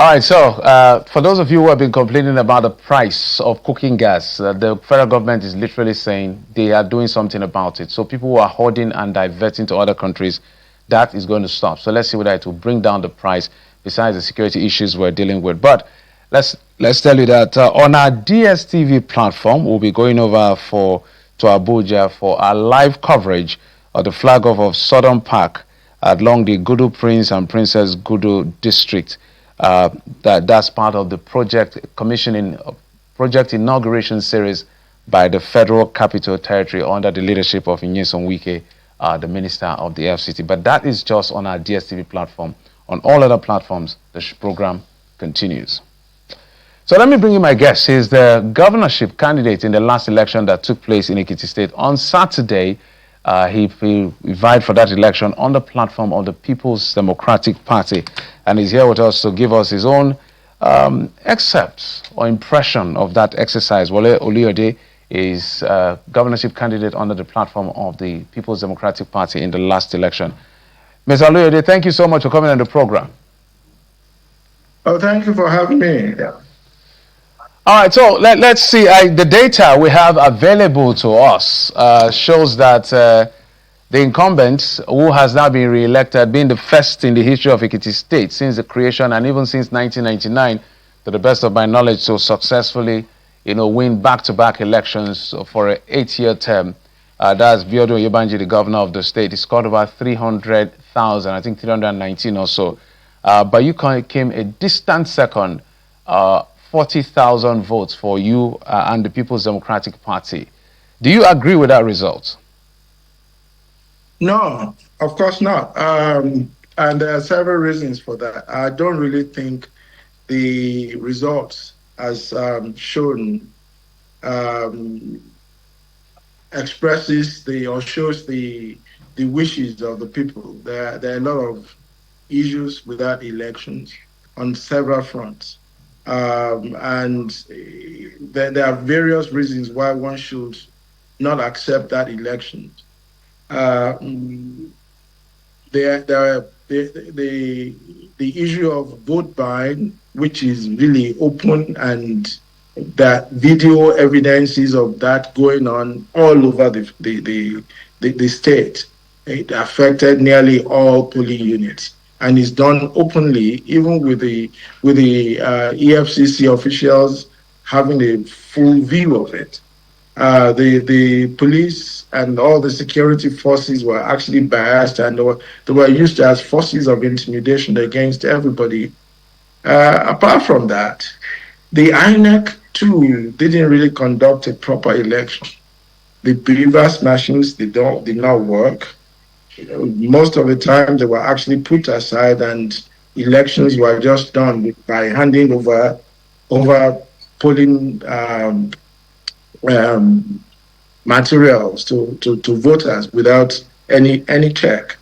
All right, so for those of you who have been complaining about the price of cooking gas, the federal government is literally saying they are doing something about it. So people who are hoarding and diverting to other countries, that is going to stop. So let's see whether it will bring down the price besides the security issues we're dealing with. But let's tell you that on our DSTV platform, we'll be going over to Abuja for our live coverage of the flag off of Southern Park along the Gudu Prince and Princess Gudu district. That's part of the project commissioning project inauguration series by the Federal Capital Territory under the leadership of Nyesom Wike, the Minister of the FCT. But that is just on our DSTV platform. On all other platforms, the program continues. So let me bring you my guest. He's the governorship candidate in the last election that took place in Ekiti State. On Saturday, he vied for that election on the platform of the People's Democratic Party, and he's here with us to give us his own excerpts or impression of that exercise. Wole Oluyede is governorship candidate under the platform of the People's Democratic Party in the last election. Mr. Oluyede, thank you so much for coming on the program. Oh, thank you for having me. Yeah. All right, so let's see. The data we have available to us shows that the incumbent, who has now been re-elected, being the first in the history of Ekiti State since the creation and even since 1999, to the best of my knowledge, to successfully, win back-to-back elections for an 8-year term. That's Biodun Yebanji, the governor of the state. He scored over 300,000, I think 319 or so. But you came a distant second. 40,000 votes for you and the People's Democratic Party. Do you agree with that result? No, of course not. And there are several reasons for that. I don't really think the results, as shown, expresses or shows the wishes of the people. There are a lot of issues with that elections on several fronts. And there are various reasons why one should not accept that election. The issue of vote buying, which is really open, and that video evidences of that going on all over the state. It affected nearly all polling units, and is done openly, even with the EFCC officials having a full view of it. The police and all the security forces were actually biased, and they were used as forces of intimidation against everybody. Apart from that, the INEC too didn't really conduct a proper election. The believers machines did not work. Most of the time they were actually put aside, and elections were just done by handing over polling materials to voters without any check.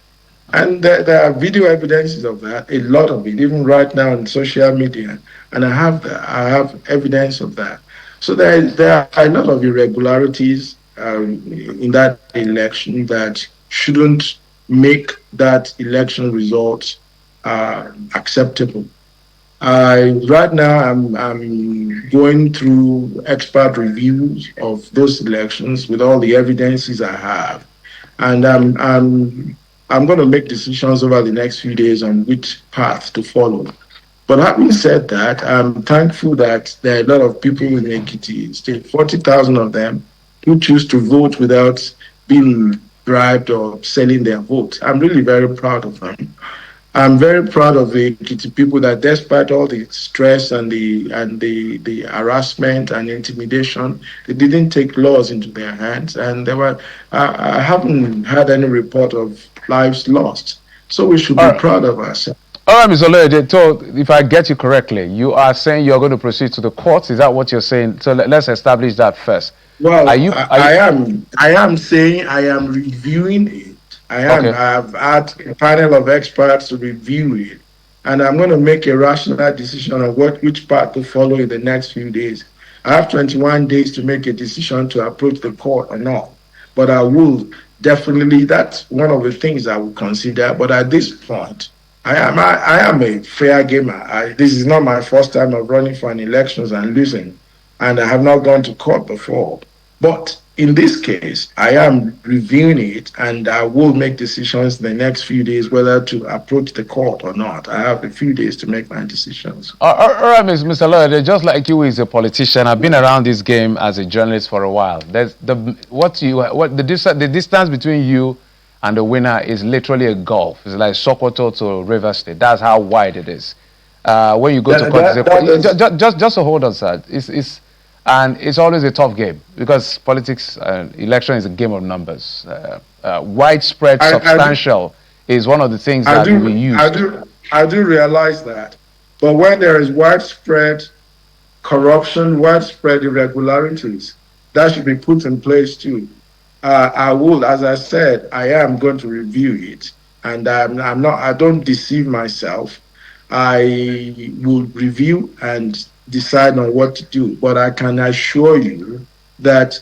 And there are video evidences of that, a lot of it, even right now on social media, and I have evidence of that. So there are a lot of irregularities in that election that shouldn't make that election result acceptable. Right now, I'm going through expert reviews of those elections with all the evidences I have, and I'm going to make decisions over the next few days on which path to follow. But having said that, I'm thankful that there are a lot of people in Ekiti State, 40,000 of them, who choose to vote without being bribed or selling their vote. I'm really very proud of them. I'm very proud of the Ekiti people that, despite all the stress and the harassment and intimidation, they didn't take laws into their hands, and I haven't had any report of lives lost. So we should be proud of ourselves. All right, Mr. Oluyede, so if I get you correctly, you are saying you're going to proceed to the courts. Is that what you're saying? So let's establish that first. Well, I am saying I am reviewing it. Okay. I've had a panel of experts to review it, and I'm going to make a rational decision on which path to follow in the next few days. I have 21 days to make a decision to approach the court or not, but I will definitely. That's one of the things I will consider. But at this point, I am a fair gamer. This is not my first time of running for an elections and losing, and I have not gone to court before. But in this case, I am reviewing it, and I will make decisions in the next few days whether to approach the court or not. I have a few days to make my decisions. All right, Mr. Oluyede, just like you is a politician, I've been around this game as a journalist for a while. There's the distance between you and the winner is literally a gulf. It's like Sokoto to River State. That's how wide it is. When you go to That, court, that, that is, just to hold on, sir. And it's always a tough game because politics, election is a game of numbers. Widespread, I, substantial is one of the things I that will be do, I used. do, I do realize that. But when there is widespread corruption, widespread irregularities, that should be put in place too. I will, as I said, I am going to review it, and I'm not. I don't deceive myself. I will review and decide on what to do. But I can assure you that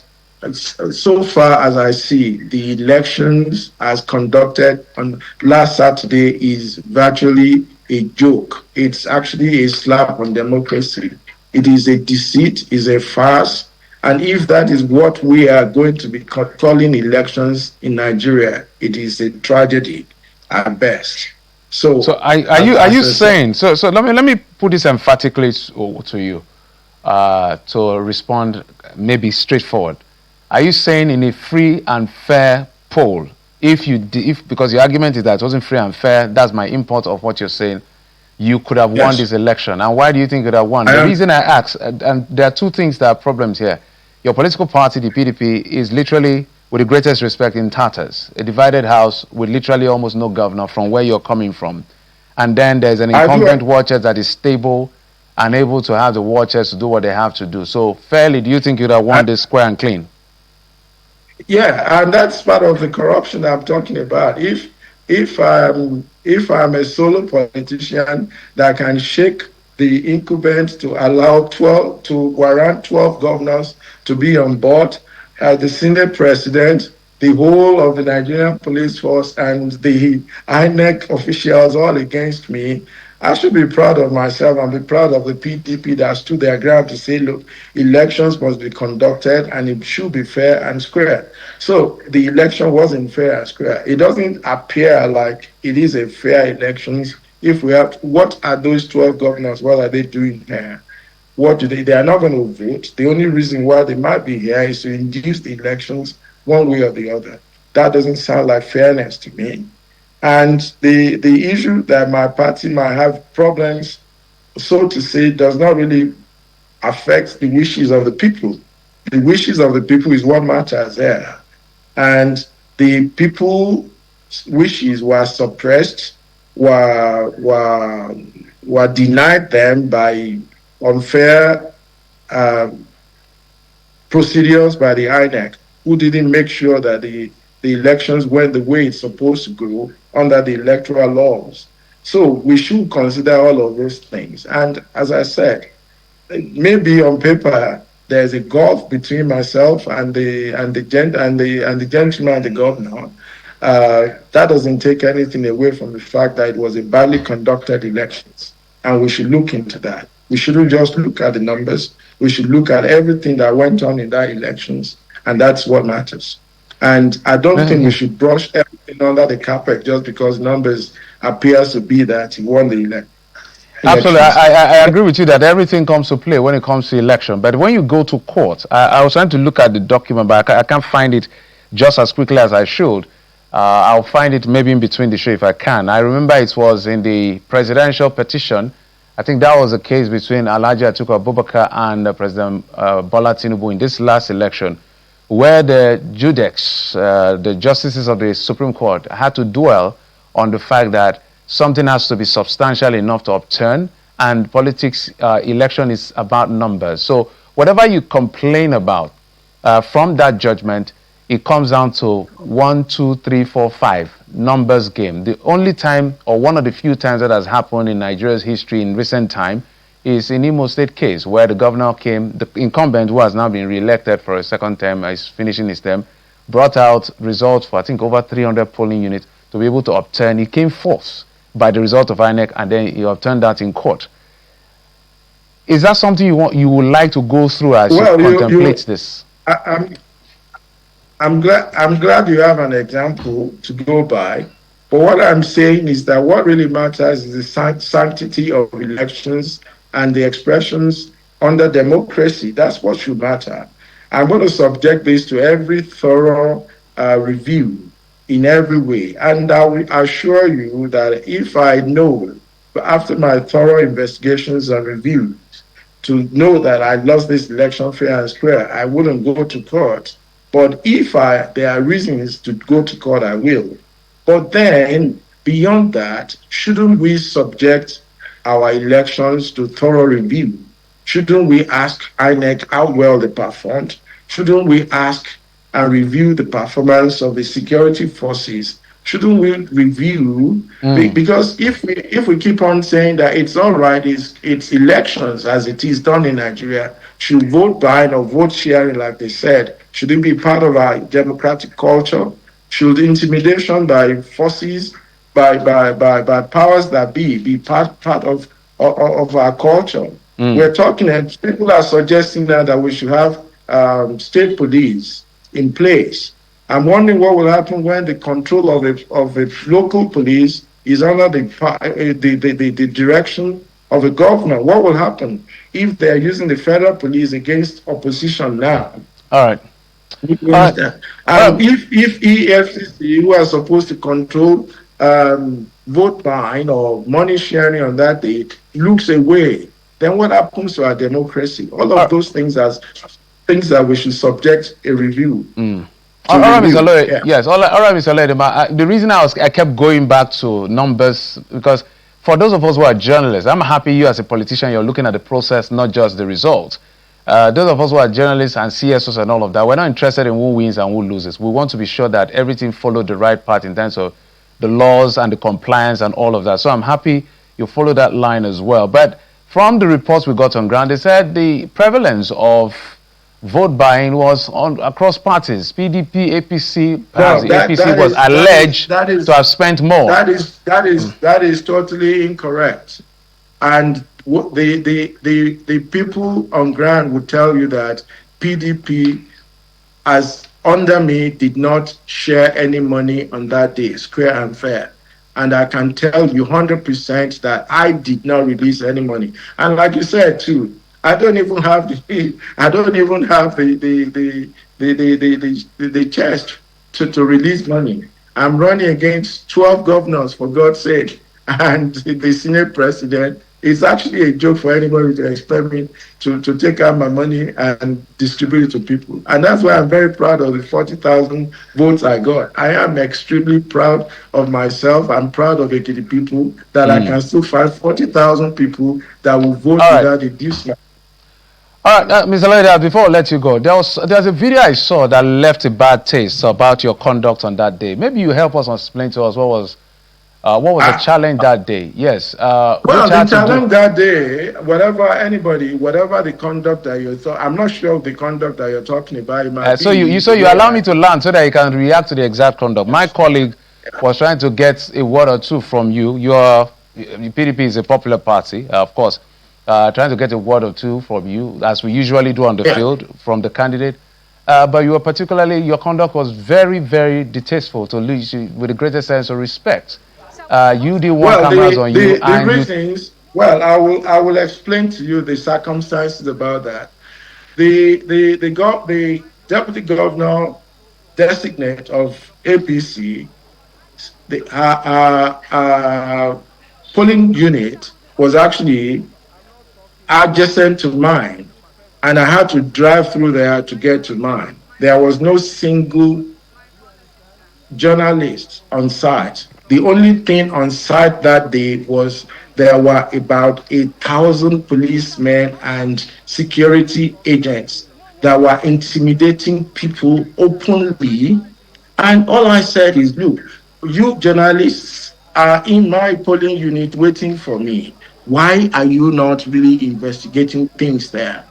so far as I see, the elections as conducted on last Saturday is virtually a joke. It's actually a slap on democracy. It is a deceit, is a farce. And if that is what we are going to be calling elections in Nigeria, it is a tragedy at best. So So, are you as I said, saying so let me put this emphatically to you to respond maybe straightforward. Are you saying in a free and fair poll, if because your argument is that it wasn't free and fair, that's my import of what you're saying, you could have won yes, this election? And why do you think you could have won? I The am. reason I ask, and there are two things that are problems here. Your political party, the PDP, is literally, with the greatest respect, in tatters. A divided house with literally almost no governor from where you're coming from. And then there's an I incumbent do. watcher that is stable and able to have the watchers to do what they have to do. So fairly, do you think you'd have won this square and clean? Yeah, and that's part of the corruption I'm talking about. If I'm a solo politician that can shake the incumbent to allow 12 to warrant 12 governors to be on board, the Senate president, the whole of the Nigerian police force, and the INEC officials all against me, I should be proud of myself and be proud of the PDP that stood their ground to say, look, elections must be conducted and it should be fair and square. So the election wasn't fair and square. It doesn't appear like it is a fair elections. If we have, what are those 12 governors? What are they doing here? What do they are not going to vote. The only reason why they might be here is to induce the elections one way or the other. That doesn't sound like fairness to me. And the issue that my party might have problems, so to say, does not really affect the wishes of the people. The wishes of the people is what matters there. And the people's wishes were suppressed, were were denied them by unfair uh, procedures by the INEC, who didn't make sure that the elections went the way it's supposed to go under the electoral laws. So we should consider all of those things. And as I said, maybe on paper there's a gulf between myself and the gentleman, the governor. That doesn't take anything away from the fact that it was a badly conducted elections, and we should look into that. We shouldn't just look at the numbers. We should look at everything that went on in that elections, and that's what matters. And I don't think we should brush everything under the carpet just because numbers appears to be that he won the Absolutely, elections. I agree with you that everything comes to play when it comes to election. But when you go to court, I was trying to look at the document, but I can't find it just as quickly as I should. I'll find it maybe in between the show if I can. I remember it was in the presidential petition. I think that was the case between Alhaji Atiku Abubakar and President Bola Tinubu in this last election, where the judex, the justices of the Supreme Court, had to dwell on the fact that something has to be substantial enough to upturn, and politics, election is about numbers. So whatever you complain about from that judgment, it comes down to 1, 2, 3, 4, 5 numbers game. The only time, or one of the few times that has happened in Nigeria's history in recent time, is in Imo State case, where the governor came, the incumbent who has now been re-elected for a second term, is finishing his term, brought out results for I think over 300 polling units to be able to obtain. He came fourth by the result of INEC, and then you have turned that in court. Is that something you would like to go through as you Well, contemplate this? I, I'm glad you have an example to go by. But what I'm saying is that what really matters is the sanctity of elections and the expressions under democracy. That's what should matter. I'm going to subject this to every thorough review in every way. And I will assure you that if I know, after my thorough investigations and reviews, to know that I lost this election fair and square, I wouldn't go to court. But if there are reasons to go to court, I will. But then, beyond that, shouldn't we subject our elections to thorough review? Shouldn't we ask INEC how well they performed? Shouldn't we ask and review the performance of the security forces? Shouldn't we review? Because if we keep on saying that it's all right, it's elections as it is done in Nigeria, should vote buying or vote sharing, like they said, should it be part of our democratic culture? Should intimidation by forces, by powers that be part of our culture? We're talking, and people are suggesting now that we should have state police in place. I'm wondering what will happen when the control of a local police is under the direction of a governor. What will happen if they're using the federal police against opposition now? All right. You understand? And if EFCC, who are supposed to control vote buying or money sharing on that day, looks away, then what happens to our democracy? All of those things as things that we should subject a review. All right, Mr. Oluyede. Yes, all right, Mr. Oluyede. The reason I kept going back to numbers, because for those of us who are journalists, I'm happy you as a politician, you're looking at the process, not just the result. Those of us who are journalists and CSOs and all of that, we're not interested in who wins and who loses. We want to be sure that everything followed the right path in terms of the laws and the compliance and all of that. So I'm happy you follow that line as well. But from the reports we got on ground, they said the prevalence of vote buying was across parties. PDP, APC, perhaps the APC was alleged to have spent more. That is totally incorrect. And the people on ground would tell you that PDP, as under me, did not share any money on that day, square and fair. And I can tell you 100% that I did not release any money. And like you said too, I don't even have the chest to release money. I'm running against 12 governors, for God's sake, and the Senate president. It's actually a joke for anybody to expect me to take out my money and distribute it to people. And that's why I'm very proud of the 40,000 votes I got. I am extremely proud of myself. I'm proud of Ekiti people that I can still find 40,000 people that will vote without a inducement. All right, Mr. Oluyede, before I let you go, there's a video I saw that left a bad taste about your conduct on that day. Maybe you help us explain to us what was the challenge that day? Yes. Well, the challenge that day, whatever the conduct that you thought, I'm not sure of the conduct that you're talking about. So you allow me to learn so that you can react to the exact conduct. My colleague was trying to get a word or two from you. PDP is a popular party, of course. Trying to get a word or two from you, as we usually do on the field, from the candidate. But your conduct was very, very distasteful to lose with the greatest sense of respect. You didn't want cameras on you. The reasons, I will explain to you the circumstances about that. The deputy governor designate of APC, our polling unit was actually adjacent to mine, and I had to drive through there to get to mine. There was no single journalist on site. The only thing on site that day was there were about 1,000 policemen and security agents that were intimidating people openly. And all I said is, look, you journalists are in my polling unit waiting for me. Why are you not really investigating things there?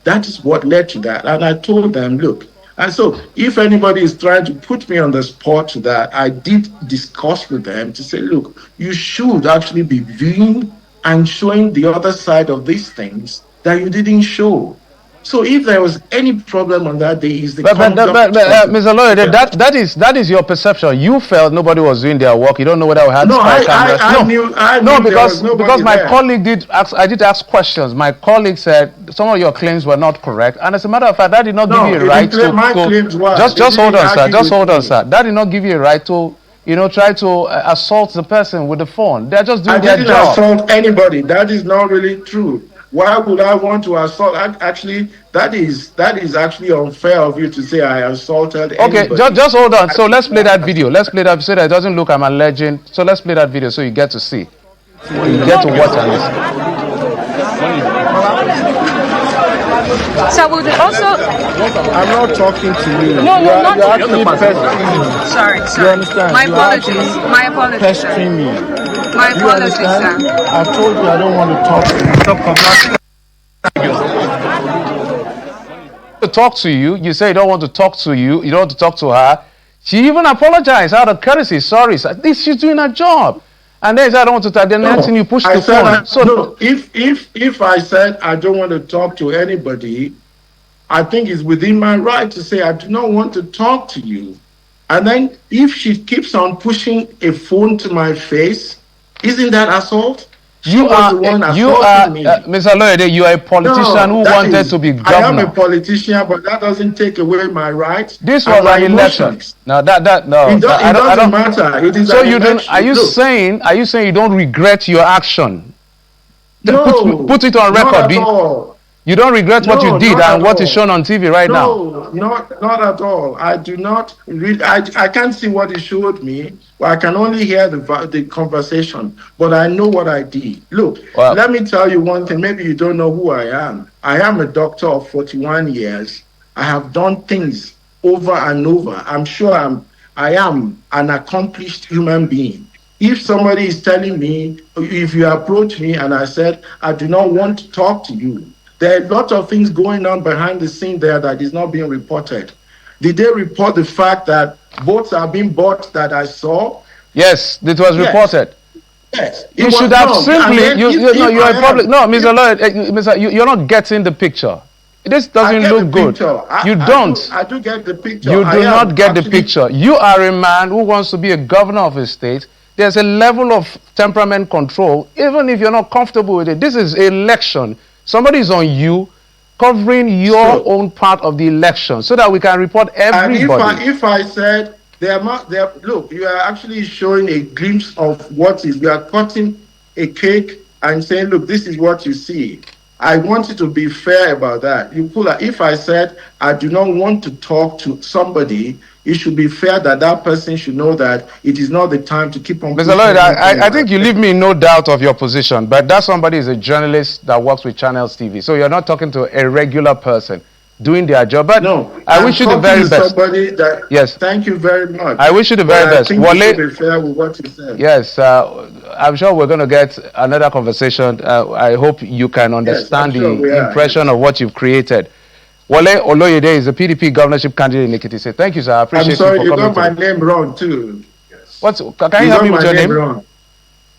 That is what led to that. And I told them, look, And so, if anybody is trying to put me on the spot to that, I did discuss with them to say, look, you should actually be viewing and showing the other side of these things that you didn't show. So if there was any problem on that day, is the conduct of Mr. Lawyer, the that is your perception. You felt nobody was doing their work. You don't know whether we had no, spy cameras. I knew there was nobody my there. colleague I did ask questions. My colleague said some of your claims were not correct, and as a matter of fact, that did not give you a right to. My claims were. Just hold on, sir. Just hold on, sir. That did not give you a right to, try to assault the person with the phone. They're just doing their job. I didn't assault anybody. That is not really true. Why would I want to assault? Actually, that is actually unfair of you to say I assaulted anybody. Okay, just hold on. So let's play that video. Let's play that so that it doesn't look I'm alleging. So let's play that video so you get to see. You get to watch and listen. So would also. I'm not talking to you. No, not you're actually pestering me. Sorry. You understand? My apologies. My apologies. Pestering me. My apologies, sir. I've told you I don't want to talk to you. To talk to you, you say you don't want to talk to you. You don't want to talk to her. She even apologized out of courtesy. Sorry, sir. She's doing her job. And then I don't want to talk. Then next thing you push the phone. So no, if I said I don't want to talk to anybody, I think it's within my right to say I do not want to talk to you. And then if she keeps on pushing a phone to my face, isn't that assault? You are, Mr. Oluyede, you are a politician who wanted to be governor. I am a politician, but that doesn't take away my rights. This was an election. No, no. It doesn't matter. It is so you don't. Are you saying you don't regret your action? No. Put it on record. Not at all. You don't regret what you did and what is shown on TV right now? No, not at all. I do not read. I can't see what he showed me. Well, I can only hear the conversation, but I know what I did. Look, let me tell you one thing. Maybe you don't know who I am. I am a doctor of 41 years. I have done things over and over. I'm sure I am an accomplished human being. If somebody is telling me, if you approach me and I said, I do not want to talk to you, there are a lot of things going on behind the scene there that is not being reported. Did they report the fact that votes are being bought that I saw? Yes, it was reported. Yes. You should have simply, you're a public, no, Mr. Lloyd, you're not getting the picture. This doesn't look good. You don't. I do get the picture. You do not get the picture. You are a man who wants to be a governor of a state. There's a level of temperament control, even if you're not comfortable with it. This is an election. Somebody is on you, covering your own part of the election, so that we can report everybody. And if I said, look, you are actually showing a glimpse of what is. We are cutting a cake and saying, look, this is what you see. I wanted to be fair about that. If I said I do not want to talk to somebody, it should be fair that that person should know that it is not the time to keep on. Mr. Lloyd, I think you leave me in no doubt of your position, but that somebody is a journalist that works with Channels TV, so you're not talking to a regular person doing their job. But no, I wish you the very best. Yes. Thank you very much. I wish you the very best. I think you should be fair with what you said. Yes, I'm sure we're going to get another conversation. I hope you can understand the impression of what you've created. Wale Oluyede is the PDP governorship candidate in Ekiti. Say thank you, sir. I appreciate you for coming. I'm sorry, you got my name wrong too. Can you help me with your name? Wrong.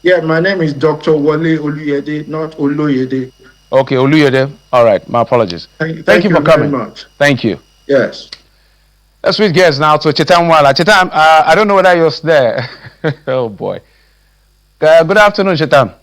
Yeah, my name is Dr. Wale Oluyede, not Oluyede. Okay, Oluyede. All right, my apologies. Thank you for coming. Very much. Thank you. Yes. Let's switch gears now to Chetan Wala. Chetan, I don't know whether you're there. Oh boy. Good afternoon, Chetan.